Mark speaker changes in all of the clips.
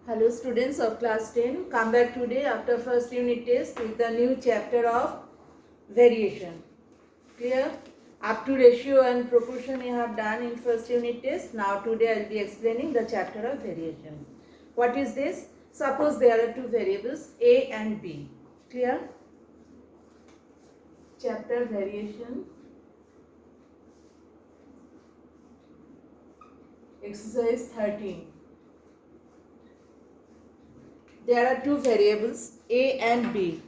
Speaker 1: Hello students of class 10, come back today after first unit test with the new chapter of variation. Clear? Up to ratio and proportion you have done in first unit test. Now today I will be explaining the chapter of variation. What is this? Suppose there are two variables A and B. Clear? Chapter variation. Exercise 13. There are two variables A and B.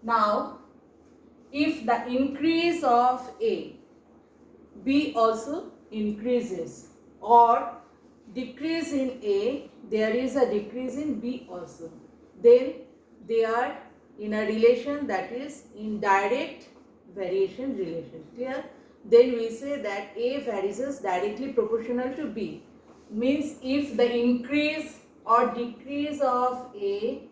Speaker 1: Now, if the increase of A, B also increases, or decrease in A, there is a decrease in B also, then they are in a relation that is indirect variation relation. Clear? Then we say that A varies directly proportional to B. Means if the increase or decrease of A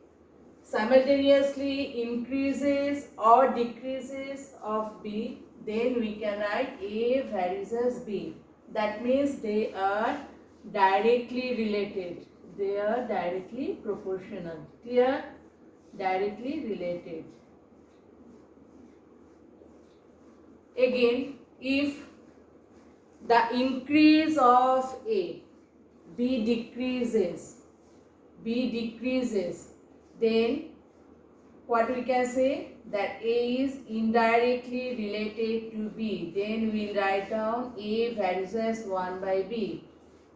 Speaker 1: simultaneously increases or decreases of B, then we can write A varies as B. That means they are directly related. They are directly proportional. Clear? Directly related. Again, if the increase of A, B decreases, then what we can say? That A is indirectly related to B. Then we'll write down A varies as 1 by B.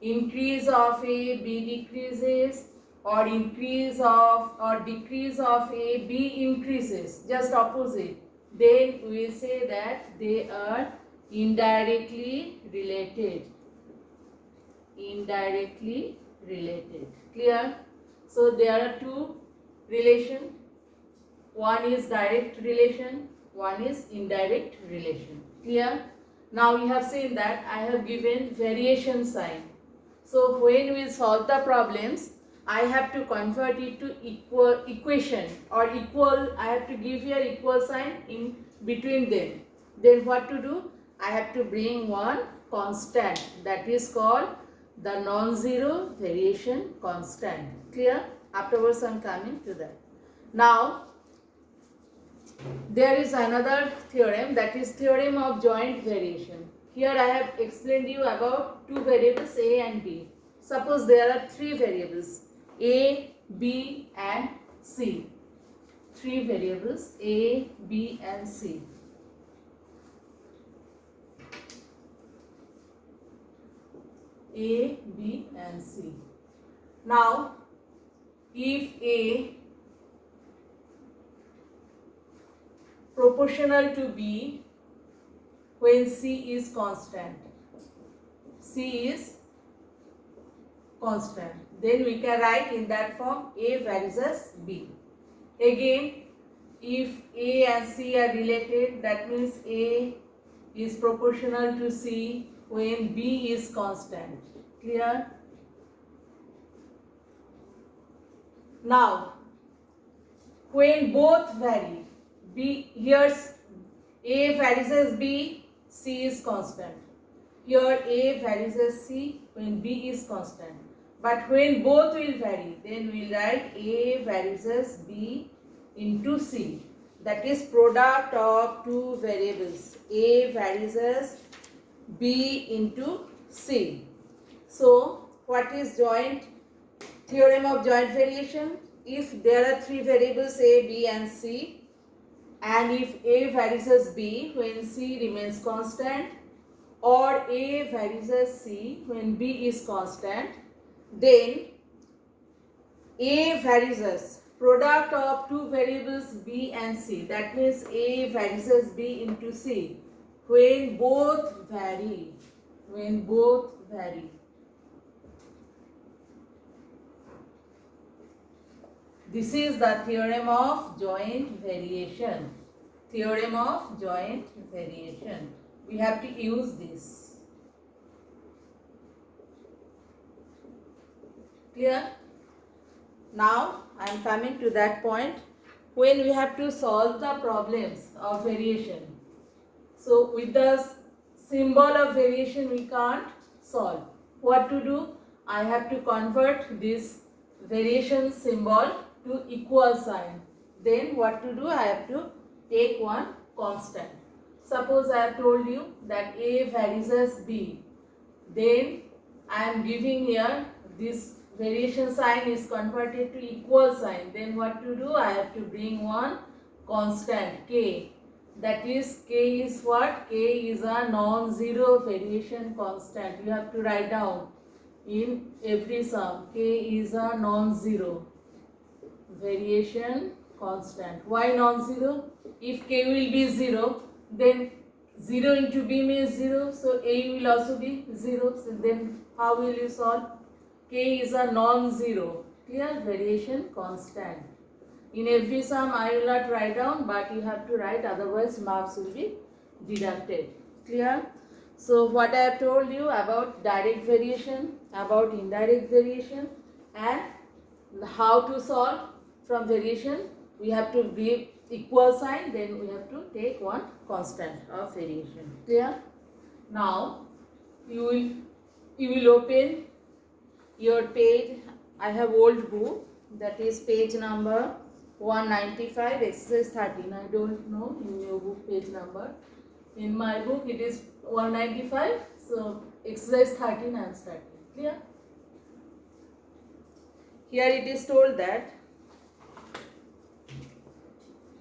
Speaker 1: Increase of A, B decreases, or increase of or decrease of A, B increases, just opposite. Then we will say that they are indirectly related. Indirectly related. Clear? So there are two relation. One is direct relation, one is indirect relation. Clear? Now you have seen that I have given variation sign. So when we solve the problems, I have to convert it to equal equation or equal. I have to give here equal sign in between them. Then what to do? I have to bring one constant, that is called the non-zero variation constant. Clear? Afterwards I am coming to that. Now there is another theorem, that is theorem of joint variation. Here I have explained you about two variables A and B. Suppose there are three variables A, B and C. Three variables A, B and C. A, B and C. Now if A proportional to B when C is constant. C is constant. Then we can write in that form A varies as B. Again, if A and C are related, that means A is proportional to C when B is constant. Clear? Now, when both vary, B, here's A varies as B, C is constant. Here A varies as C when B is constant. But when both will vary, then we'll write A varies as B into C. That is product of two variables. A varies as B into C. So what is joint theorem of joint variation? If there are three variables A, B and C, and if A varies as B when C remains constant, or A varies as C when B is constant, then A varies as product of two variables B and C. That means A varies as B into C when both vary. When both vary. This is the theorem of joint variation. Theorem of joint variation. We have to use this. Clear? Now I am coming to that point when we have to solve the problems of variation. So with the symbol of variation we can't solve. What to do? I have to convert this variation symbol to equal sign. Then what to do? I have to take one constant. Suppose I have told you that A varies as B. Then I am giving here this variation sign is converted to equal sign. Then what to do? I have to bring one constant K. That is, K is what? K is a non-zero variation constant. You have to write down in every sum. K is a non-zero variation constant. Why non-zero? If K will be 0, then 0 into B means 0. So A will also be 0. So then how will you solve? K is a non-zero. Clear? Variation constant. In every sum I will not write down, but you have to write, otherwise marks will be deducted. Clear? So what I have told you about direct variation, about indirect variation, and how to solve from variation, we have to give equal sign, then we have to take one constant of variation. Clear? Now you will open your page. I have old book, that is page number 195, exercise 13. I don't know in your book page number. In my book it is 195. So exercise 13 I am starting. Clear? Here it is told that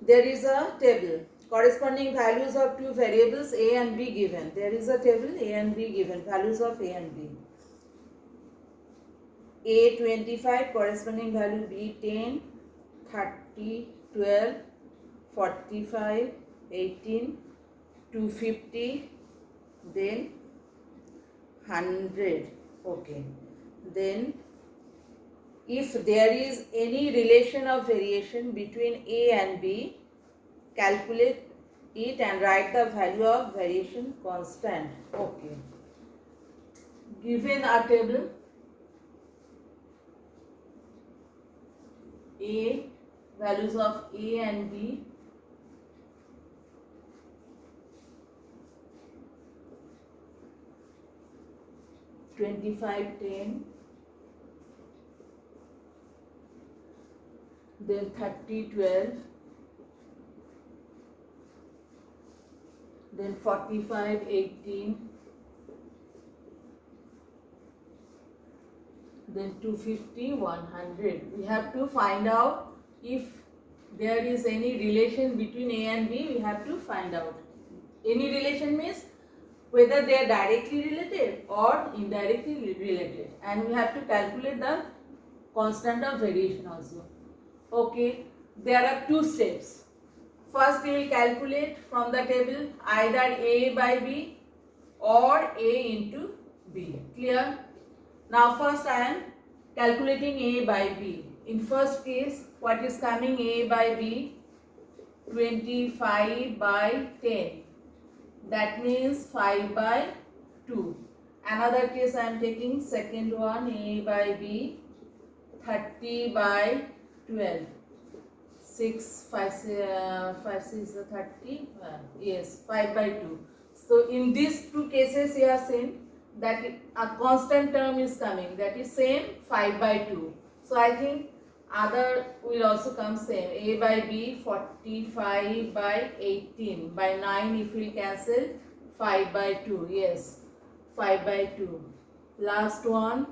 Speaker 1: there is a table corresponding values of two variables A and B given. There is a table A and B given, values of A and B. A 25, corresponding value B 10, 30, 12, 45, 18, 250, then 100. Okay. Then if there is any relation of variation between A and B, calculate it and write the value of variation constant. Okay. Given a table A, values of A and B, (25, 10), then 30, 12, then 45, 18, then 250, 100. We have to find out if there is any relation between A and B. We have to find out. Any relation means whether they are directly related or indirectly related, and we have to calculate the constant of variation also. Okay, there are two steps. First we will calculate from the table either A by B or A into B. Clear? Now first I am calculating A by B. In first case, what is coming A by B? 25 by 10. That means 5 by 2. Another case I am taking second one, A by B, 30 by 12. 6, 5, 6 is 30. Yes, 5 by 2. So in these two cases you have seen that a constant term is coming, that is same 5 by 2. So I think other will also come same. A by B 45 by 18. By 9 if we cancel, 5 by 2. Yes, 5 by 2. Last one,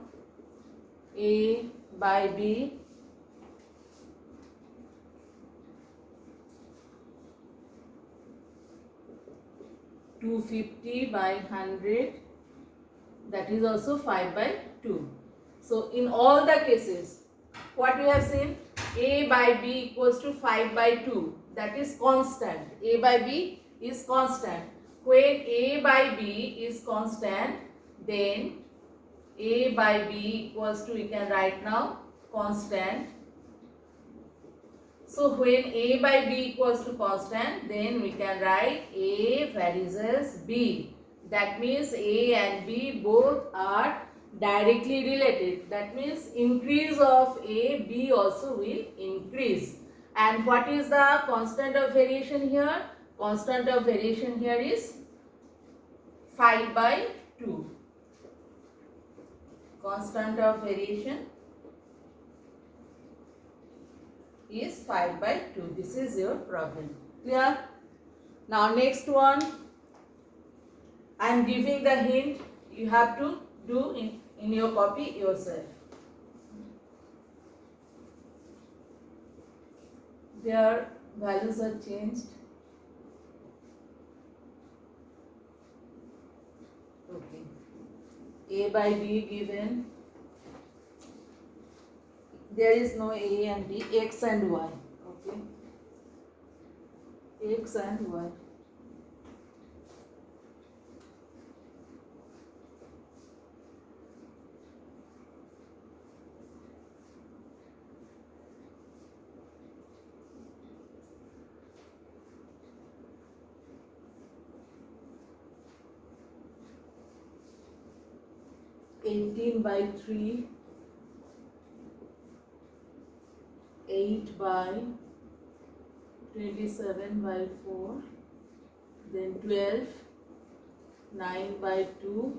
Speaker 1: A by B 250 by 100. That is also 5 by 2. So in all the cases, what we have seen, A by B equals to 5 by 2. That is constant. A by B is constant. When A by B is constant, then A by B equals to, we can write now, constant. So when A by B equals to constant, then we can write A varies as B. That means A and B both are directly related. That means increase of A, B also will increase. And what is the constant of variation here? Constant of variation here is 5 by 2. constant of variation is 5/2. This is your problem. Clear? Now next one, I am giving the hint. You have to do in your copy yourself. Their values are changed. Okay. A by B given. There is no A and B, X and Y. Okay. X and Y. (18/3), 8/27/4, then 12, 9/2,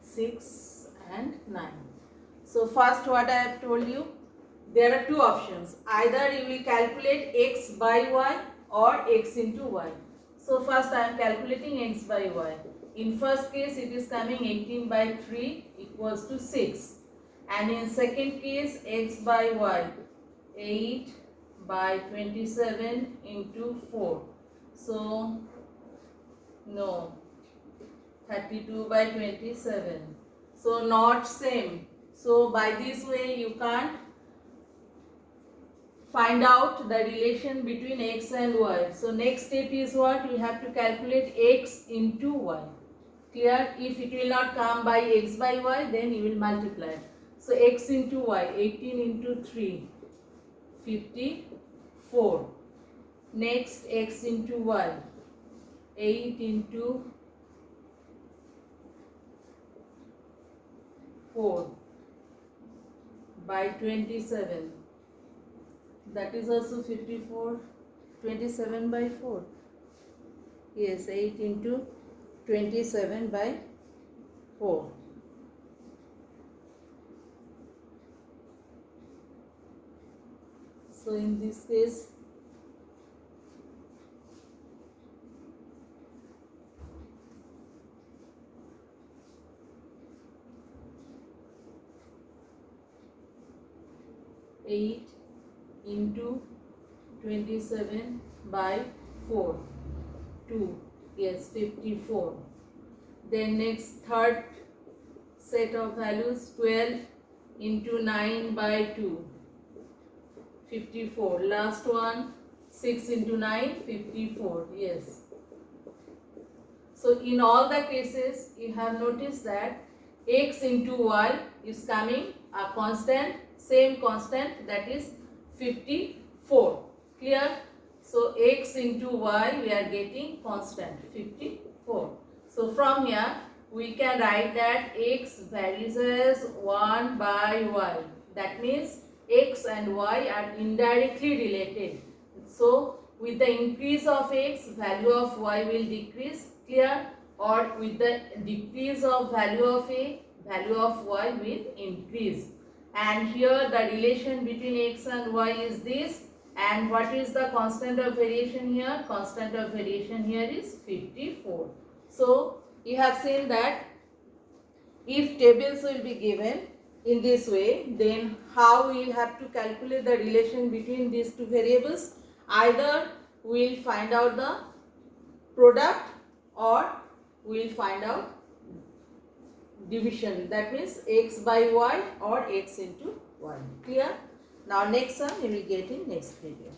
Speaker 1: 6 and 9. So first what I have told you, there are two options. Either you will calculate x by y or x into y. So first I am calculating x by y. In first case it is coming 18/3 equals to 6. And in second case x by y, 8/27 into 4. So no, 32/27. So not same. So by this way you can't find out the relation between x and y. So next step is what? You have to calculate x into y. Clear? If it will not come by x by y, then you will multiply. So x into y, 18 into 3, 54. Next x into y, 8 into 4/27. That is also 54. 27/4. Yes, 8 into 27/4. So in this case, (8 into 27/4), 2. Yes, 54. Then next third set of values, 12 into 9/2, 54. Last one, 6 into 9, 54. Yes. So in all the cases, you have noticed that x into y is coming a constant, same constant, that is 54. Clear? So x into y we are getting constant 54. So from here we can write that x varies as 1/y. That means x and y are indirectly related. So with the increase of x, value of y will decrease. Clear? Or with the decrease of value of a, value of y will increase. And here the relation between x and y is this. And what is the constant of variation here? Constant of variation here is 54. So you have seen that if tables will be given in this way, then how we will have to calculate the relation between these two variables? Either we will find out the product or we will find out division. That means x by y or x into y. Clear? Now next one we will get in next video.